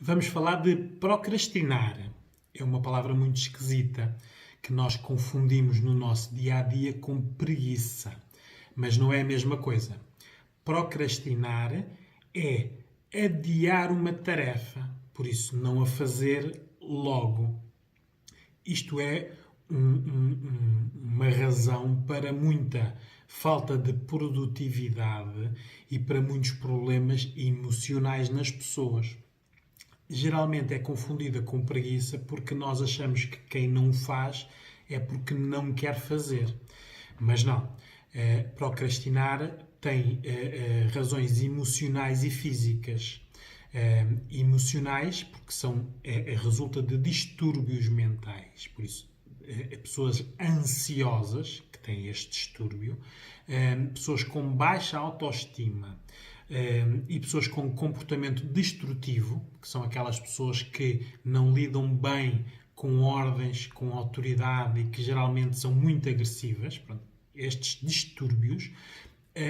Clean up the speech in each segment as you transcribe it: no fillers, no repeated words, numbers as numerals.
Vamos falar de procrastinar. É uma palavra muito esquisita que nós confundimos no nosso dia a dia com preguiça. Mas não é a mesma coisa. Procrastinar é adiar uma tarefa, por isso não a fazer logo. Isto é uma razão para muita falta de produtividade e para muitos problemas emocionais nas pessoas. Geralmente é confundida com preguiça porque nós achamos que quem não faz é porque não quer fazer. Mas não. Procrastinar tem razões emocionais e físicas. Emocionais porque resulta de distúrbios mentais. Por isso, pessoas ansiosas que têm este distúrbio, pessoas com baixa autoestima, e pessoas com comportamento destrutivo, que são aquelas pessoas que não lidam bem com ordens, com autoridade e que geralmente são muito agressivas. Pronto, estes distúrbios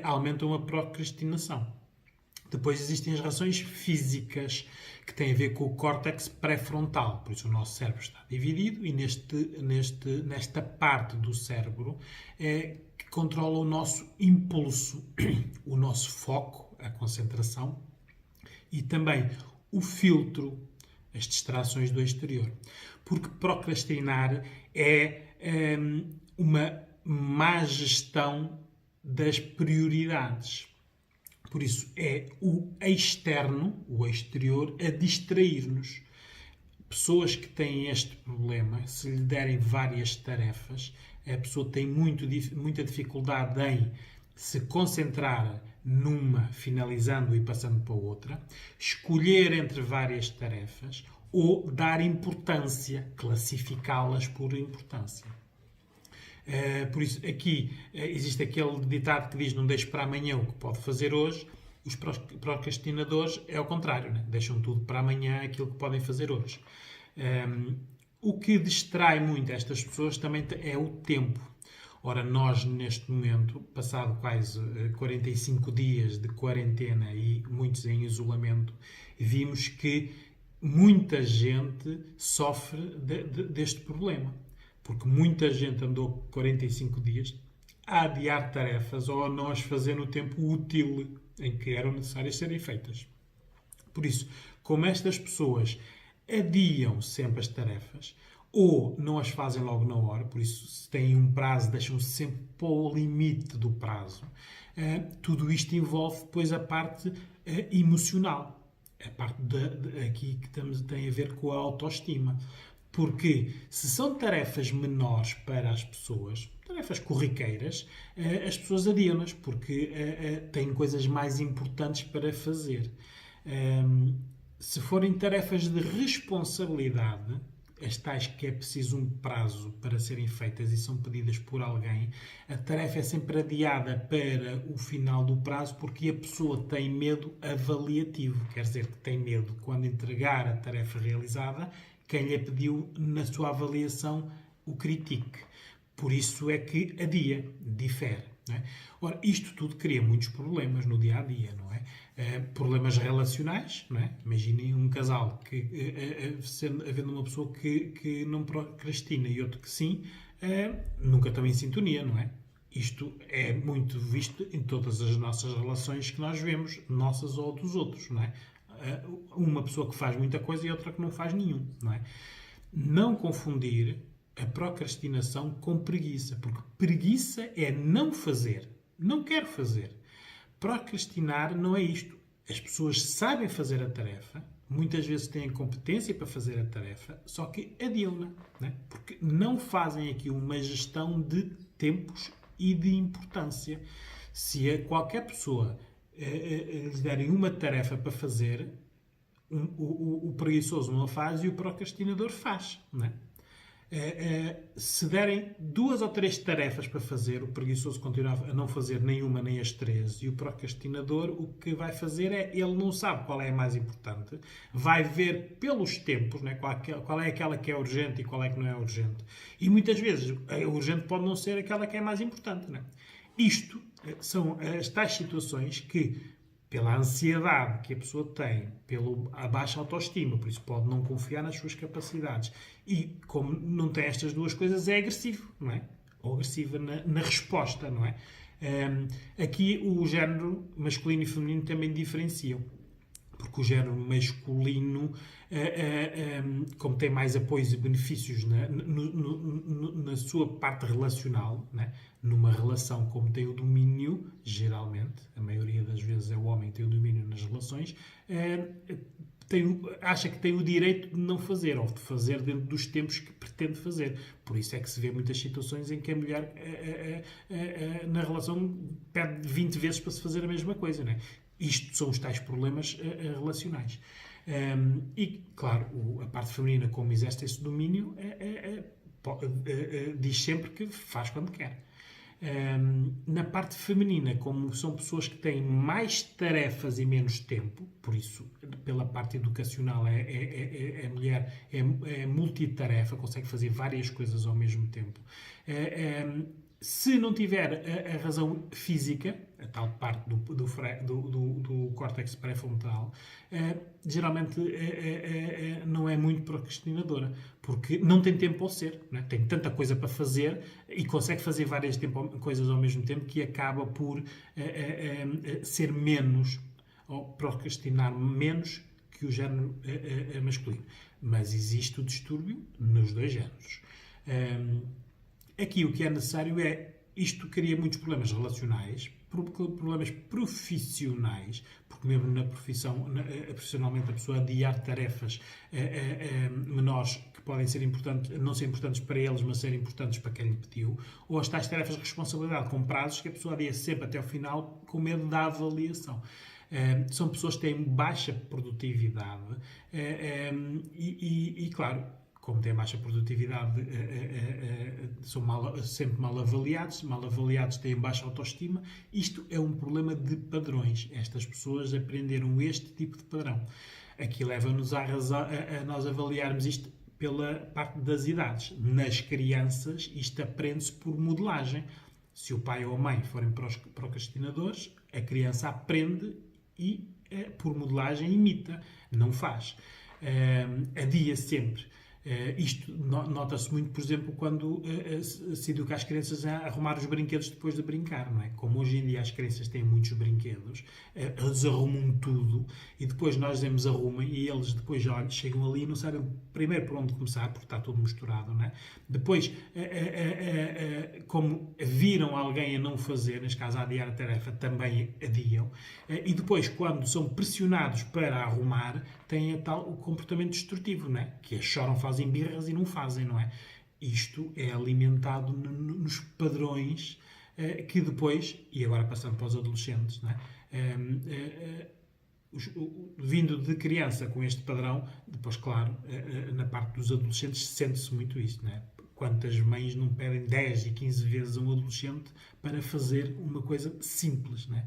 aumentam a procrastinação. Depois existem as reações físicas que têm a ver com o córtex pré-frontal. Por isso o nosso cérebro está dividido e nesta parte do cérebro que controla o nosso impulso, o nosso foco, a concentração e também o filtro, as distrações do exterior. Porque procrastinar é uma má gestão das prioridades. Por isso, é o externo, o exterior, a distrair-nos. Pessoas que têm este problema, se lhe derem várias tarefas, a pessoa tem muita dificuldade em se concentrar numa, finalizando e passando para outra, escolher entre várias tarefas ou dar importância, classificá-las por importância. Por isso, aqui existe aquele ditado que diz: não deixe para amanhã o que pode fazer hoje. Os procrastinadores é ao contrário, né? Deixam tudo para amanhã aquilo que podem fazer hoje. O que distrai muito estas pessoas também é o tempo. Ora, nós neste momento, passado quase 45 dias de quarentena e muitos em isolamento, vimos que muita gente sofre deste problema. Porque muita gente andou 45 dias a adiar tarefas ou a não as fazer no tempo útil em que eram necessárias serem feitas. Por isso, como estas pessoas adiam sempre as tarefas ou não as fazem logo na hora, por isso, se têm um prazo, deixam-se sempre para o limite do prazo, tudo isto envolve depois a parte emocional. A parte aqui que tem a ver com a autoestima. Porque se são tarefas menores para as pessoas, tarefas corriqueiras, as pessoas adiam-nas porque têm coisas mais importantes para fazer. Se forem tarefas de responsabilidade, as tais que é preciso um prazo para serem feitas e são pedidas por alguém, a tarefa é sempre adiada para o final do prazo porque a pessoa tem medo avaliativo. Quer dizer que tem medo quando entregar a tarefa realizada, quem lhe pediu na sua avaliação o critique. Por isso é que adia, difere. Não é? Ora, isto tudo cria muitos problemas no dia-a-dia, não é? Problemas relacionais, não é? Imaginem um casal que, havendo uma pessoa que não procrastina e outro que sim, nunca estão em sintonia, não é? Isto é muito visto em todas as nossas relações que nós vemos, nossas ou dos outros, não é? Uma pessoa que faz muita coisa e outra que não faz nenhum, não é? Não confundir a procrastinação com preguiça, porque preguiça é não fazer, não quero fazer. Procrastinar não é isto. As pessoas sabem fazer a tarefa, muitas vezes têm competência para fazer a tarefa, só que adiam-na, não é? Porque não fazem aqui uma gestão de tempos e de importância. Se a qualquer pessoa lhes derem uma tarefa para fazer, o preguiçoso não a faz e o procrastinador faz, não é? Se derem 2 ou 3 tarefas para fazer, o preguiçoso continua a não fazer nenhuma nem as 3 e o procrastinador o que vai fazer ele não sabe qual é a mais importante, vai ver pelos tempos, né, qual é aquela que é urgente e qual é que não é urgente. E muitas vezes a urgente pode não ser aquela que é mais importante. Né? Isto são as tais situações que pela ansiedade que a pessoa tem, pela baixa autoestima, por isso pode não confiar nas suas capacidades. E como não tem estas duas coisas, é agressivo, não é? Ou agressiva na resposta, não é? Aqui o género masculino e feminino também diferenciam. Porque o género masculino, como tem mais apoios e benefícios na sua parte relacional, né? Numa relação como tem o domínio, geralmente, a maioria das vezes é o homem que tem o domínio nas relações, acha que tem o direito de não fazer, ou de fazer dentro dos tempos que pretende fazer. Por isso é que se vê muitas situações em que a mulher na relação pede 20 vezes para se fazer a mesma coisa, né? Isto são os tais problemas relacionais. E, claro, a parte feminina, como exerce esse domínio, diz sempre que faz quando quer. Na parte feminina, como são pessoas que têm mais tarefas e menos tempo, por isso, pela parte educacional, a mulher é multitarefa, consegue fazer várias coisas ao mesmo tempo. Se não tiver a razão física, a tal parte do córtex pré-frontal, geralmente não é muito procrastinadora, porque não tem tempo ao ser, não é? Tem tanta coisa para fazer e consegue fazer várias coisas ao mesmo tempo que acaba por ser menos, ou procrastinar menos que o género masculino. Mas existe o distúrbio nos dois géneros. Aqui o que é necessário isto cria muitos problemas relacionais, problemas profissionais, porque mesmo na profissão, profissionalmente a pessoa adiar tarefas menores que podem ser importantes, não ser importantes para eles, mas ser importantes para quem lhe pediu, ou as tais tarefas de responsabilidade com prazos que a pessoa adia sempre até ao final com medo da avaliação. São pessoas que têm baixa produtividade e claro, como têm baixa produtividade, são sempre mal avaliados, têm baixa autoestima. Isto é um problema de padrões. Estas pessoas aprenderam este tipo de padrão. Aqui leva-nos a nós avaliarmos isto pela parte das idades. Nas crianças, isto aprende-se por modelagem. Se o pai ou a mãe forem procrastinadores, a criança aprende e, por modelagem, imita, não faz. Adia sempre. Isto nota-se muito, por exemplo, quando se educa as crianças a arrumar os brinquedos depois de brincar, não é? Como hoje em dia as crianças têm muitos brinquedos, eles arrumam tudo e depois nós dizemos arrumem e eles depois chegam ali e não sabem primeiro por onde começar, porque está tudo misturado, não é? Depois, como viram alguém a não fazer, neste caso a adiar a tarefa, também adiam, e depois quando são pressionados para arrumar, têm o comportamento destrutivo, não é? Que choram, fazem birras e não fazem, não é? Isto é alimentado nos padrões que depois, e agora passando para os adolescentes, não é? Vindo de criança com este padrão, depois, claro, na parte dos adolescentes sente-se muito isso, não é? Quantas mães não pedem 10 e 15 vezes a um adolescente para fazer uma coisa simples, não é?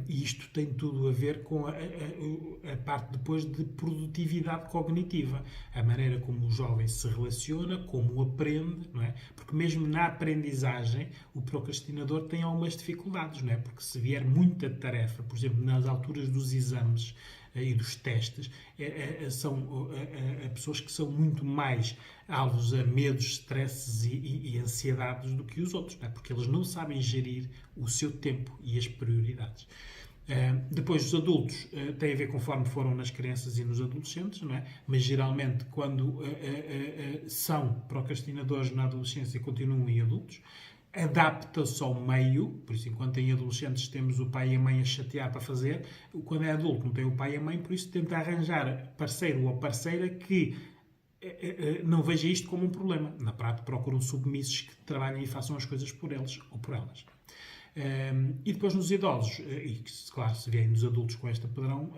E isto tem tudo a ver com a parte depois de produtividade cognitiva, a maneira como o jovem se relaciona, como aprende, não é? Porque mesmo na aprendizagem o procrastinador tem algumas dificuldades, não é? Porque se vier muita tarefa, por exemplo, nas alturas dos exames e dos testes, são pessoas que são muito mais alvos a medos, stresses e ansiedades do que os outros, não é? Porque eles não sabem gerir o seu tempo e as prioridades. Depois, os adultos têm a ver conforme foram nas crianças e nos adolescentes, não é? Mas geralmente, quando são procrastinadores na adolescência, continuam em adultos. Adapta-se ao meio, por isso, enquanto em adolescentes temos o pai e a mãe a chatear para fazer, quando é adulto não tem o pai e a mãe, por isso tenta arranjar parceiro ou parceira que não veja isto como um problema. Na prática, procuram submissos que trabalhem e façam as coisas por eles ou por elas. E depois nos idosos, e claro, se vierem nos adultos com este padrão,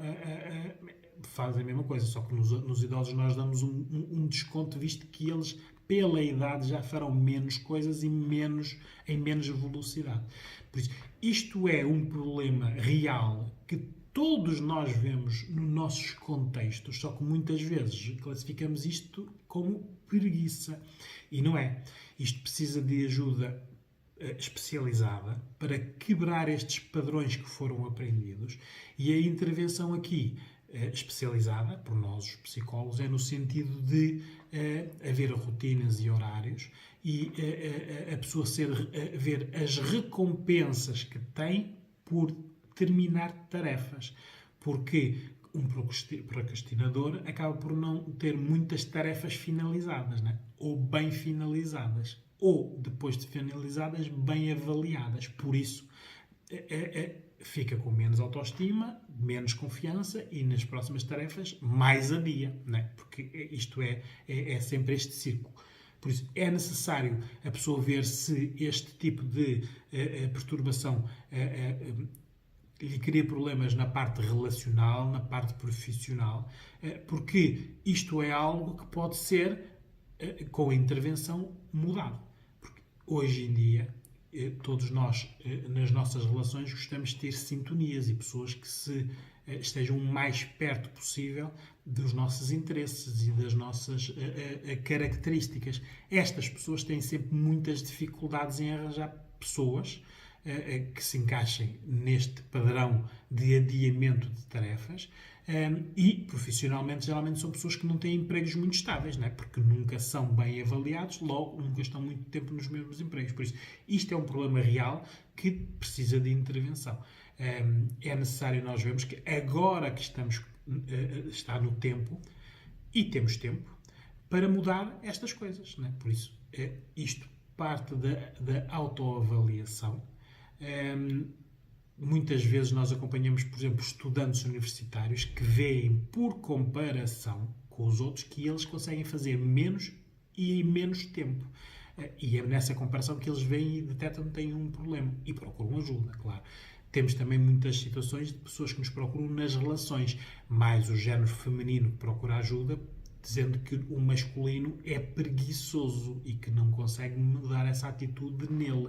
fazem a mesma coisa, só que nos idosos nós damos um desconto, visto que eles, pela idade, já farão menos coisas e em menos velocidade. Por isso, isto é um problema real que todos nós vemos nos nossos contextos, só que muitas vezes classificamos isto como preguiça. E não é. Isto precisa de ajuda especializada para quebrar estes padrões que foram aprendidos, e a intervenção aqui especializada, por nós os psicólogos, é no sentido de haver rotinas e horários e a pessoa ver as recompensas que tem por terminar tarefas. Porque um procrastinador acaba por não ter muitas tarefas finalizadas, né? Ou bem finalizadas, ou depois de finalizadas, bem avaliadas. Por isso, fica com menos autoestima, menos confiança e nas próximas tarefas mais adia, né? Porque isto é sempre este círculo. Por isso, é necessário a pessoa ver se este tipo de perturbação lhe cria problemas na parte relacional, na parte profissional, porque isto é algo que pode ser, com a intervenção, mudado. Porque hoje em dia, todos nós, nas nossas relações, gostamos de ter sintonias e pessoas que estejam o mais perto possível dos nossos interesses e das nossas características. Estas pessoas têm sempre muitas dificuldades em arranjar pessoas que se encaixem neste padrão de adiamento de tarefas e, profissionalmente, geralmente são pessoas que não têm empregos muito estáveis, não é? Porque nunca são bem avaliados, logo nunca estão muito tempo nos mesmos empregos. Por isso, isto é um problema real que precisa de intervenção. É necessário nós vermos que agora que está no tempo, e temos tempo, para mudar estas coisas, não é? Por isso, isto parte da autoavaliação. Muitas vezes nós acompanhamos, por exemplo, estudantes universitários que veem, por comparação com os outros, que eles conseguem fazer menos e em menos tempo. E é nessa comparação que eles veem e detectam que têm um problema e procuram ajuda, claro. Temos também muitas situações de pessoas que nos procuram nas relações, mais o género feminino que procura ajuda, dizendo que o masculino é preguiçoso e que não consegue mudar essa atitude nele.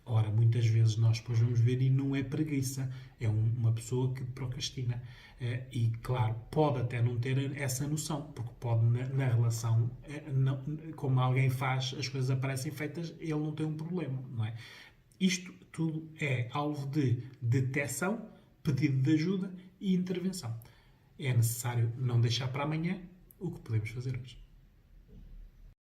Ora, muitas vezes nós depois vamos ver e não é preguiça, é uma pessoa que procrastina. E, claro, pode até não ter essa noção, porque pode, na relação, como alguém faz, as coisas aparecem feitas, ele não tem um problema, não é? Isto tudo é alvo de detecção, pedido de ajuda e intervenção. É necessário não deixar para amanhã o que podemos fazer hoje.